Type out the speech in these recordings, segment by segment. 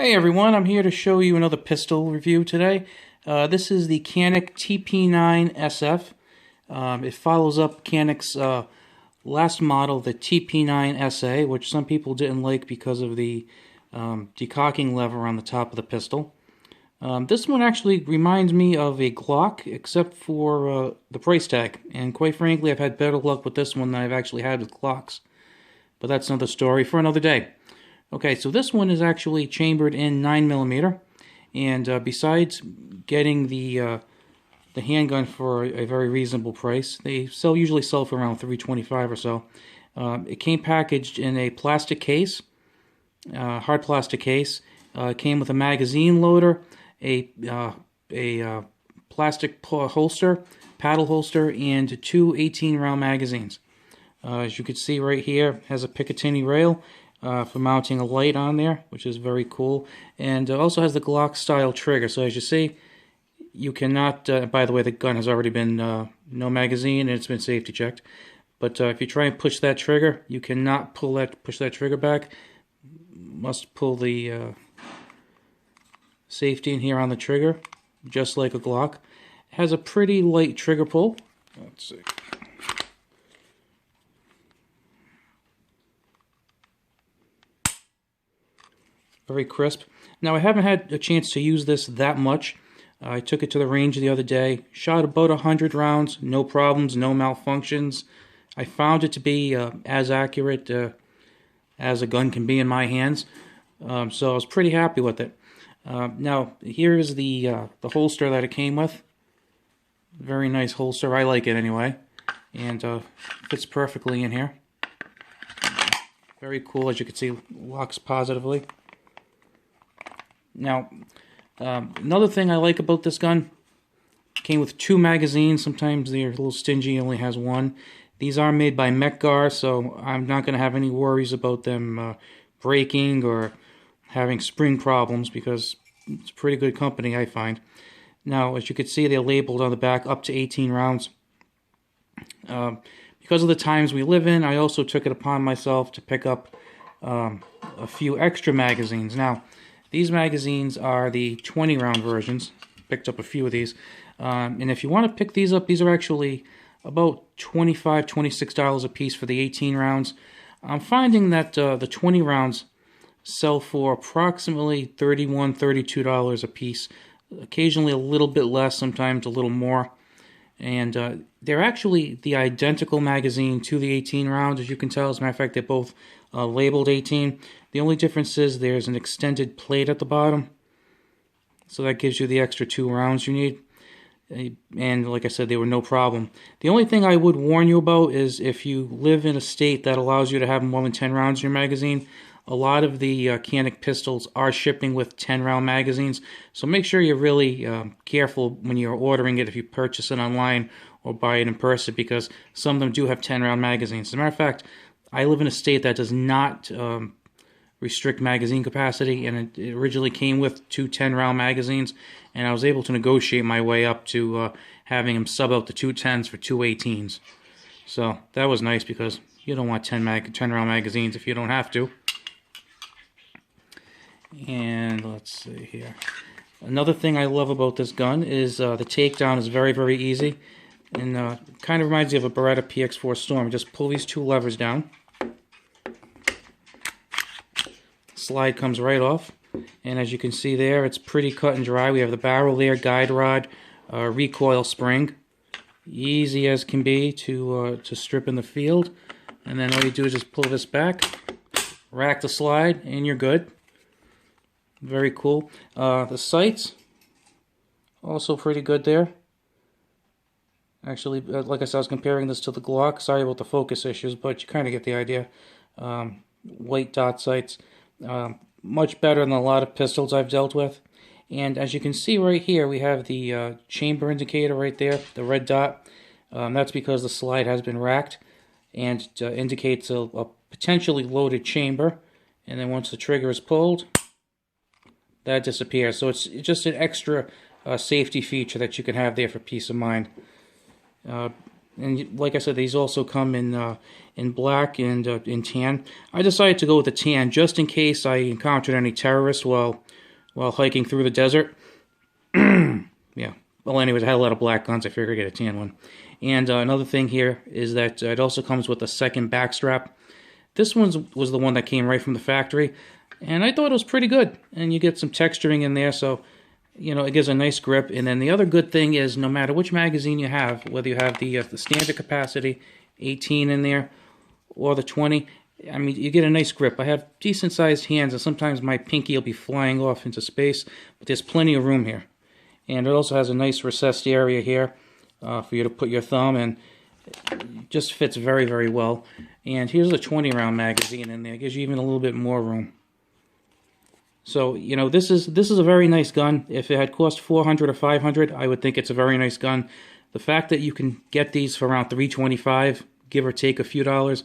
Hey everyone, I'm here to show you another pistol review today. This is the Canik TP9SF. It follows up Canik's last model, the TP9SA, which some people didn't like because of the decocking lever on the top of the pistol. This one actually reminds me of a Glock, except for the price tag. And quite frankly, I've had better luck with this one than I've actually had with Glocks. But that's another story for another day. Okay, so this one is actually chambered in 9mm, and besides getting the handgun for a very reasonable price, they usually sell for around $325 or so. It came packaged in a plastic case, hard plastic case. It came with a magazine loader, a plastic holster, paddle holster, and two 18-round magazines. As you can see right here, it has a Picatinny rail for mounting a light on there, which is very cool, and also has the Glock style trigger. So as you see, you cannot, by the way, the gun has already been no magazine and it's been safety checked, but if you try and push that trigger, you cannot push that trigger back. Must pull the safety in here on the trigger, just like a Glock. It has a pretty light trigger pull. Let's see. Very crisp. Now, I haven't had a chance to use this that much. I took it to the range the other day, shot about 100 rounds, no problems, no malfunctions. I found it to be as accurate as a gun can be in my hands, so I was pretty happy with it. Now, here is the holster that it came with. Very nice holster. I like it anyway, and fits perfectly in here. Very cool, as you can see, locks positively. Now, another thing I like about this gun, came with two magazines. Sometimes they're a little stingy, only has one. These are made by Mekgar, so I'm not going to have any worries about them breaking or having spring problems, because it's a pretty good company, I find. Now, as you can see, they're labeled on the back up to 18 rounds. Because of the times we live in, I also took it upon myself to pick up a few extra magazines. Now, these magazines are the 20-round versions. Picked up a few of these. And if you want to pick these up, these are actually about $25, $26 a piece for the 18 rounds. I'm finding that the 20 rounds sell for approximately $31, $32 a piece. Occasionally a little bit less, sometimes a little more. And they're actually the identical magazine to the 18 rounds, as you can tell. As a matter of fact, they're both labeled 18. The only difference is there's an extended plate at the bottom, so that gives you the extra 2 rounds you need. And like I said, they were no problem. The only thing I would warn you about is if you live in a state that allows you to have more than 10 rounds in your magazine, a lot of the Canik pistols are shipping with 10-round magazines, so make sure you're really careful when you're ordering it if you purchase it online or buy it in person, because some of them do have 10-round magazines. As a matter of fact, I live in a state that does not restrict magazine capacity, and it originally came with two 10-round magazines, and I was able to negotiate my way up to having them sub out the two 10s for two 18s. So that was nice, because you don't want 10-round magazines if you don't have to. And let's see here. Another thing I love about this gun is the takedown is very, very easy. And kind of reminds you of a Beretta PX4 Storm. Just pull these two levers down. Slide comes right off. And as you can see there, it's pretty cut and dry. We have the barrel there, guide rod, recoil spring. Easy as can be to strip in the field. And then all you do is just pull this back, rack the slide, and you're good. Very cool. The sights, also pretty good there. Actually, like I said, I was comparing this to the Glock. Sorry about the focus issues, but you kind of get the idea. White dot sights. Much better than a lot of pistols I've dealt with. And as you can see right here, we have the chamber indicator right there, the red dot. That's because the slide has been racked, and indicates a potentially loaded chamber. And then once the trigger is pulled, that disappears. So it's just an extra safety feature that you can have there for peace of mind. And like I said, these also come in black and in tan. I decided to go with the tan just in case I encountered any terrorists while while hiking through the desert. Yeah. Well, anyways, I had a lot of black guns. I figured I'd get a tan one. And another thing here is that it also comes with a second back strap. This one was the one that came right from the factory, and I thought it was pretty good. And you get some texturing in there, so you know it gives a nice grip. And then the other good thing is, no matter which magazine you have, whether you have the standard capacity 18 in there or the 20, I mean, you get a nice grip. I have decent-sized hands, and sometimes my pinky will be flying off into space, but there's plenty of room here. And it also has a nice recessed area here for you to put your thumb, and it just fits very, very well. And here's a 20-round magazine in there. It gives you even a little bit more room. So, you know, this is a very nice gun. If it had cost $400 or $500, I would think it's a very nice gun. The fact that you can get these for around $325, give or take a few dollars,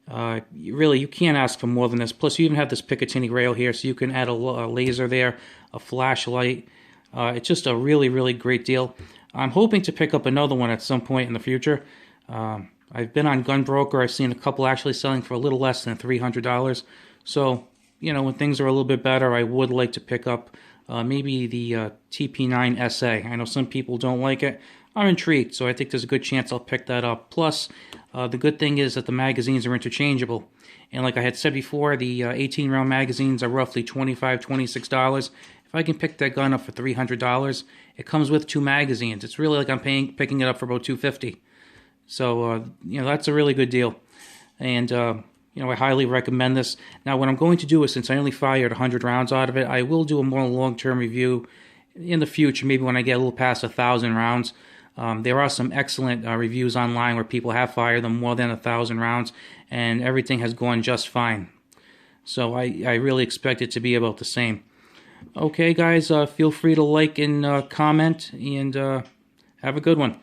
you can't ask for more than this. Plus, you even have this Picatinny rail here, so you can add a laser there, a flashlight. It's just a really, really great deal. I'm hoping to pick up another one at some point in the future. I've been on Gun Broker. I've seen a couple actually selling for a little less than $300. So, you know, when things are a little bit better, I would like to pick up maybe the TP9SA. I know some people don't like it. I'm intrigued, so I think there's a good chance I'll pick that up. Plus, the good thing is that the magazines are interchangeable. And like I had said before, the 18-round magazines are roughly $25, $26. If I can pick that gun up for $300, it comes with 2 magazines. It's really like I'm picking it up for about $250. So, you know, that's a really good deal. And, you know, I highly recommend this. Now, what I'm going to do is, since I only fired 100 rounds out of it, I will do a more long-term review in the future, maybe when I get a little past 1,000 rounds. There are some excellent reviews online where people have fired them more than 1,000 rounds, and everything has gone just fine. So I really expect it to be about the same. Okay, guys, feel free to like and comment, and have a good one.